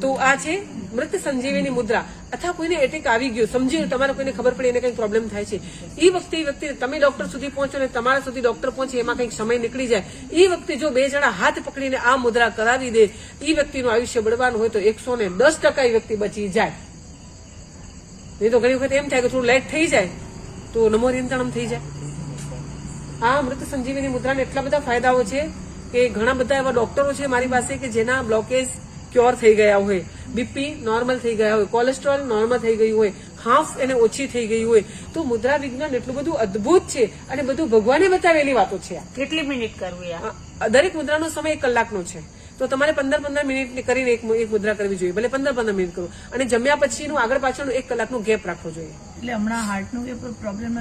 તો આ છે મૃત સંજીવની મુદ્રા. અથવા કોઈને એટેક આવી ગયો, સમજી તમારે કોઈને ખબર પડી એને કઈ પ્રોબ્લેમ થાય છે, એ વખતે તમે ડોક્ટર સુધી પહોંચો ને તમારા સુધી ડોક્ટર પહોંચે એમાં કઈક સમય નીકળી જાય, એ વખતે જો 2 જણા હાથ પકડીને આ મુદ્રા કરાવી દે, એ વ્યક્તિનું આયુષ્ય બળવાનું હોય તો 110% એ વ્યક્તિ બચી જાય. નહીં તો ઘણી વખત એમ થાય કે થોડું લેટ થઈ જાય તો નમો નિયંત્રણમ થઈ જાય. આ મૃત સંજીવની મુદ્રાના એટલા બધા ફાયદાઓ છે કે ઘણા બધા એવા ડોક્ટરો છે મારી પાસે કે જેના બ્લોકેજ ક્યોર થઈ ગયા હોય, બીપી નોર્મલ થઈ ગયા હોય, કોલેસ્ટ્રોલ નોર્મલ થઈ ગયું હોય, હાફ એને ઓછી થઈ ગઈ હોય. તો મુદ્રા વિજ્ઞાન એટલું બધું અદભુત છે અને બધું ભગવાને બતાવેલી વાતો છે. કેટલી મિનિટ કરવી? દરેક મુદ્રાનો સમય 1 કલાકનો છે, તો તમારે 15-15 મિનિટ કરીને એક મુદ્રા કરવી જોઈએ. ભલે 15-15 મિનિટ કરો અને જમ્યા પછીનું આગળ પાછળનું 1 કલાકનો ગેપ રાખવો જોઈએ. એટલે હમણાં હાર્ટનો કે પ્રોબ્લેમ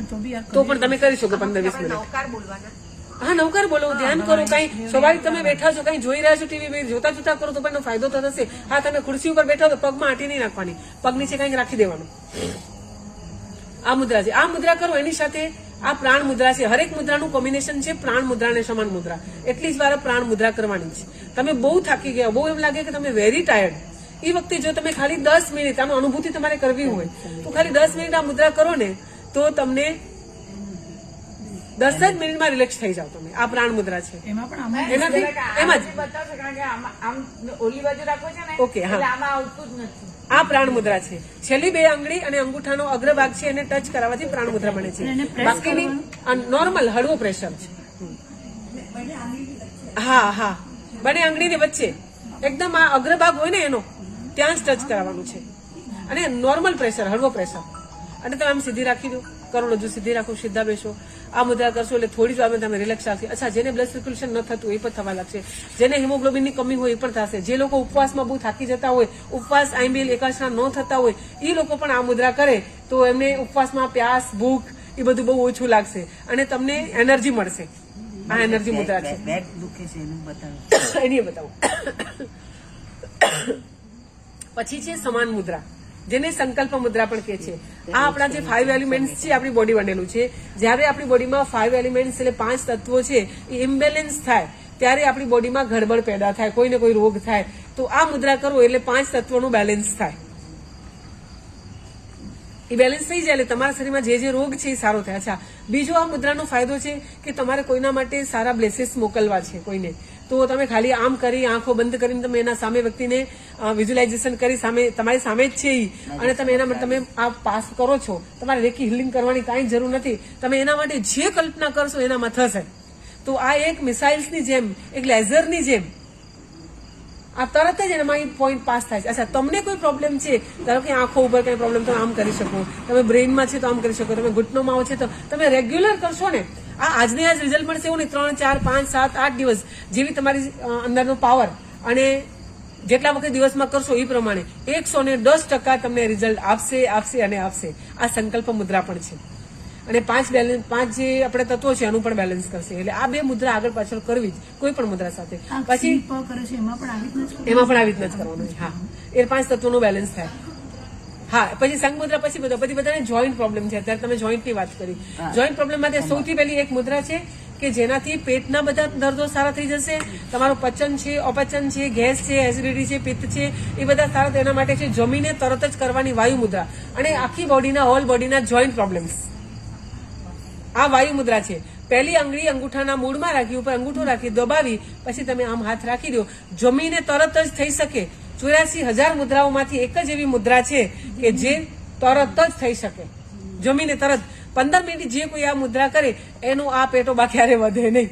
તો પણ તમે કરી શકો 15-20 મિનિટ. હા, નવકાર બોલો, ધ્યાન કરો. કઈ સ્વાભાવિક તમે બેઠા છો, કઈ જોઈ રહ્યા છો ટીવી, જોતા જોતા કરો તો પણ ફાયદો તો થશે. હા, તમે ખુરશી ઉપર બેઠા તો પગમાં આંટી નહીં નાખવાની, પગ નીચે કઈક રાખી દેવાનું. આ મુદ્રા છે. આ મુદ્રા કરો એની સાથે આ પ્રાણ મુદ્રા છે. હરેક મુદ્રાનું કોમ્બિનેશન છે પ્રાણ મુદ્રા અને સમાન મુદ્રા. એટલી જ વાર પ્રાણ મુદ્રા કરવાની છે. તમે બહુ થાકી ગયા, બહુ એમ લાગે કે તમે વેરી ટાયર્ડ, એ વખતે જો તમે ખાલી 10 મિનિટ આનો અનુભૂતિ તમારે કરવી હોય તો ખાલી 10 મિનિટ આ મુદ્રા કરો ને તો તમને 10 જ મિનિટમાં રિલેક્સ થઈ જાવ તમે. આ પ્રાણ મુદ્રા છે. એનાથી એમ જ ઓકે. હા, આ પ્રાણ મુદ્રા છે. છેલ્લી 2 આંગળી અને અંગૂઠાનો અગ્રભાગ છે એને ટચ કરાવવાથી પ્રાણ મુદ્રા બને છે. બાકીની નોર્મલ હળવો પ્રેશર છે. હા હા, બંને આંગળીની વચ્ચે એકદમ આ અગ્રભાગ હોય ને એનો ત્યાં જ ટચ કરાવવાનું છે અને નોર્મલ પ્રેશર, હળવો પ્રેશર. અને તમે આમ સીધી રાખી દો, કરોડરજ્જુ સીધી રાખો, સીધા બેસો. આ મુદ્રા કરશો એટલે થોડી જ વારમાં તમે રિલેક્સ આવશે. અચ્છા, જેને બ્લડ સર્ક્યુલેશન ન થતું એ પણ થવા લાગશે, જેને હિમોગ્લોબિનની કમી હોય એ પણ થશે, જે લોકો ઉપવાસમાં બહુ થાકી જતા હોય, ઉપવાસ આંબીલ એકાદશા ન થતા હોય, એ લોકો પણ આ મુદ્રા કરે તો એમને ઉપવાસમાં પ્યાસ, ભૂખ એ બધું બહુ ઓછું લાગશે અને તમને એનર્જી મળશે. આ એનર્જી મુદ્રા છે. એની બતાવો. પછી છે સમાન મુદ્રા, જેને સંકલ્પ મુદ્રા પણ કહે છે. આ આપણા જે 5 એલિમેન્ટ્સ છે આપણી બોડી બનેલું છે. જયારે આપણી બોડીમાં 5 એલિમેન્ટ્સ એટલે 5 તત્વો છે એ ઇમ્બેલેન્સ થાય ત્યારે આપણી બોડીમાં ગડબડ પેદા થાય, કોઈને કોઈ રોગ થાય. તો આ મુદ્રા કરો એટલે 5 તત્વોનું બેલેન્સ થાય. એ બેલેન્સ થઈ જાય એટલે તમારા શરીરમાં જે રોગ છે એ સારો થાય. અચ્છા, બીજો આ મુદ્રાનો ફાયદો છે કે તમારે કોઈના માટે સારા બ્લેસીસ મોકલવા છે કોઈને, તો તમે ખાલી આમ કરી આંખો બંધ કરીને તમે એના સામે વ્યક્તિને વિઝ્યુલાઇઝેશન કરી સામે તમારી સામે જ છે અને તમે એના માટે તમે આ પાસ કરો છો. તમારે રેકી હિલિંગ કરવાની કાંઈ જરૂર નથી. તમે એના માટે જે કલ્પના કરશો એનામાં થશે. તો આ એક મિસાઇલ્સની જેમ, એક લેઝરની જેમ આ તરત જ એનામાં પોઈન્ટ પાસ થાય છે. અચ્છા, તમને કોઈ પ્રોબ્લેમ છે, ધારો કે આંખો ઉપર કઈ પ્રોબ્લેમ, તમે આમ કરી શકો, તમે બ્રેઇનમાં છે તો આમ કરી શકો, તમે ઘૂંટણોમાં છે તો તમે રેગ્યુલર કરશો ને આજને આજ રિઝલ્ટ મળશે એવું નહીં. 3, 4, 5, 7, 8 દિવસ જેવી તમારી અંદરનો પાવર અને જેટલા વખત દિવસમાં કરશો એ પ્રમાણે 110% તમને રિઝલ્ટ આપશે અને આપશે. આ સંકલ્પ મુદ્રા પણ છે અને 5 જે આપણે તત્વો છે એનું પણ બેલેન્સ કરશે. એટલે આ 2 મુદ્રા આગળ પાછળ કરવી જ કોઈ પણ મુદ્રા સાથે. પછી એમાં પણ આવી રીતના જ કરવાનું. હા, એ 5 તત્વોનું બેલેન્સ થાય. હા, પછી સંઘ મુદ્રા, પછી બધાને જોઈન્ટ પ્રોબ્લેમ છે. અત્યારે તમે જોઈન્ટની વાત કરી. જોઈન્ટ પ્રોબ્લેમ માટે સૌથી પહેલી એક મુદ્રા છે કે જેનાથી પેટના બધા દર્દો સારા થઈ જશે. તમારું પચન છે, અપચન છે, ગેસ છે, એસિડિટી છે, પિત્ત છે, એ બધા સારા તેના માટે છે. જમીને તરત જ કરવાની વાયુ મુદ્રા અને આખી બોડીના, હોલ બોડીના જોઈન્ટ પ્રોબ્લેમ્સ આ વાયુ મુદ્રા છે. પહેલી આંગળી અંગૂઠાના મૂળમાં રાખી, ઉપર અંગૂઠો રાખી દબાવી પછી તમે આમ હાથ રાખી દો. જમીને તરત જ થઈ શકે. 84,000 મુદ્રાઓમાંથી એક જ એવી મુદ્રા છે કે જે તરત જ થઈ શકે, જમીને તરત. 15 મિનિટ જે કોઈ આ મુદ્રા કરે એનો આ પેટો બા ક્યારે વધે નહીં.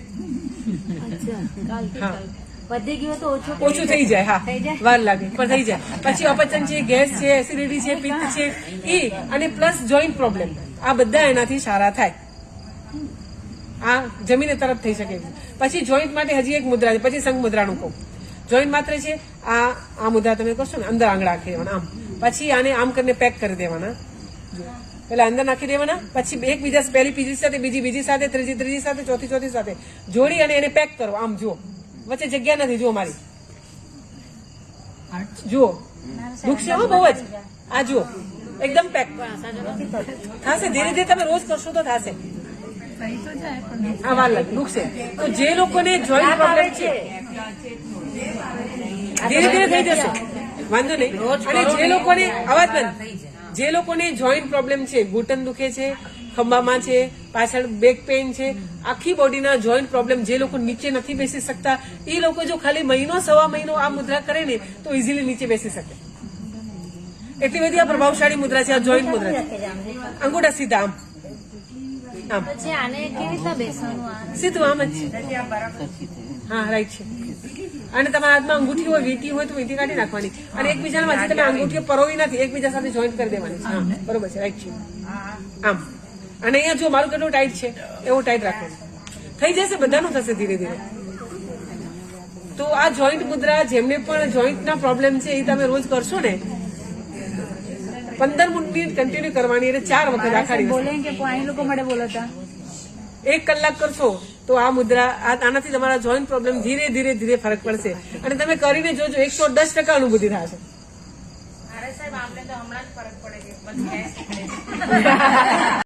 ઓછું થઈ જાય. હા, વાર લાગે પણ થઈ જાય. પછી અપચન છે, ગેસ છે, એસિડિટી છે, પિત્ત છે એ અને પ્લસ જોઈન્ટ પ્રોબ્લેમ, આ બધા એનાથી સારા થાય. આ જમીને તરત થઈ શકે. પછી જોઈન્ટ માટે હજી એક મુદ્રા છે. પછી સંઘ મુદ્રાનું કહું. જોઈન્ટ માત્ર છે આ મુદ્રા તમે કરશો ને અંદર આંગળા નાખી દેવાના આમ, પછી આને આમ કરીને પેક કરી દેવાના. પેલા અંદર નાખી દેવાના, પછી એકબીજા પહેલી બીજી સાથે, બીજી સાથે, ત્રીજી સાથે, ચોથી સાથે જોડી અને એને પેક કરો. આમ જુઓ, વચ્ચે જગ્યા નથી. જુઓ મારી, જુઓ દુખશે હો બહુ જ. આ જુઓ એકદમ પેક થશે. ધીરે ધીરે તમે રોજ કરશો તો થશે. સહી તો જાય પણ આ વાર લાગે દુખશે. તો જે લોકોને જોઈન્ટ પ્રોબ્લેમ છે ધીરે ધીરે થઈ જશે, વાંધો નહીં. અને જે લોકોને અવાજ બંધ, જે લોકોને જોઈન્ટ પ્રોબ્લેમ છે, ઘૂંટણ દુખે છે, ખંભામાં છે, પાછળ બેક પેઇન છે, આખી બોડીના જોઈન્ટ પ્રોબ્લેમ, જે લોકો નીચે નથી બેસી શકતા, એ લોકો જો ખાલી મહિનો સવા મહિનો આ મુદ્રા કરે ને તો ઇઝીલી નીચે બેસી શકે. એટલી બધી આ પ્રભાવશાળી મુદ્રા છે, આ જોઈન્ટ મુદ્રા છે. અંગૂઠા સીધા આમ આમ પછી આને કેવી રીતના બેસવાનું આ સીધું આમ જ છે. હા રાઈટ છે. અને તમારા હાથમાં અંગૂઠી હોય, વીંટી હોય તો વીંટી કાઢી નાખવાની અને એકબીજાના વચ્ચે તમે અંગૂઠીઓ પરોવી નથી, એકબીજા સાથે જોઈન્ટ કરી દેવાની છે. હા બરોબર છે, રાઈટ છે. આમ અને અહીંયા જો મારું કેટલું ટાઈટ છે એવું ટાઈટ રાખવાનું. થઈ જશે, બધાનું થશે ધીરે ધીરે. તો આ જોઈન્ટ મુદ્રા જેમને પણ જોઈન્ટના પ્રોબ્લેમ છે એ તમે રોજ કરશો ને 15 મિનિટ કન્ટિન્યુ કરવાની એટલે 4 વખત આખા દિવસ બોલે કે પાણી લોકો માટે બોલતા 1 કલાક કરશો તો આ મુદ્રા આનાથી તમારા જોઈન્ટ પ્રોબ્લેમ ધીરે ધીરે ધીરે ફરક પડશે. અને તમે કરીને જોજો 110% અનુભૂતિ થશે.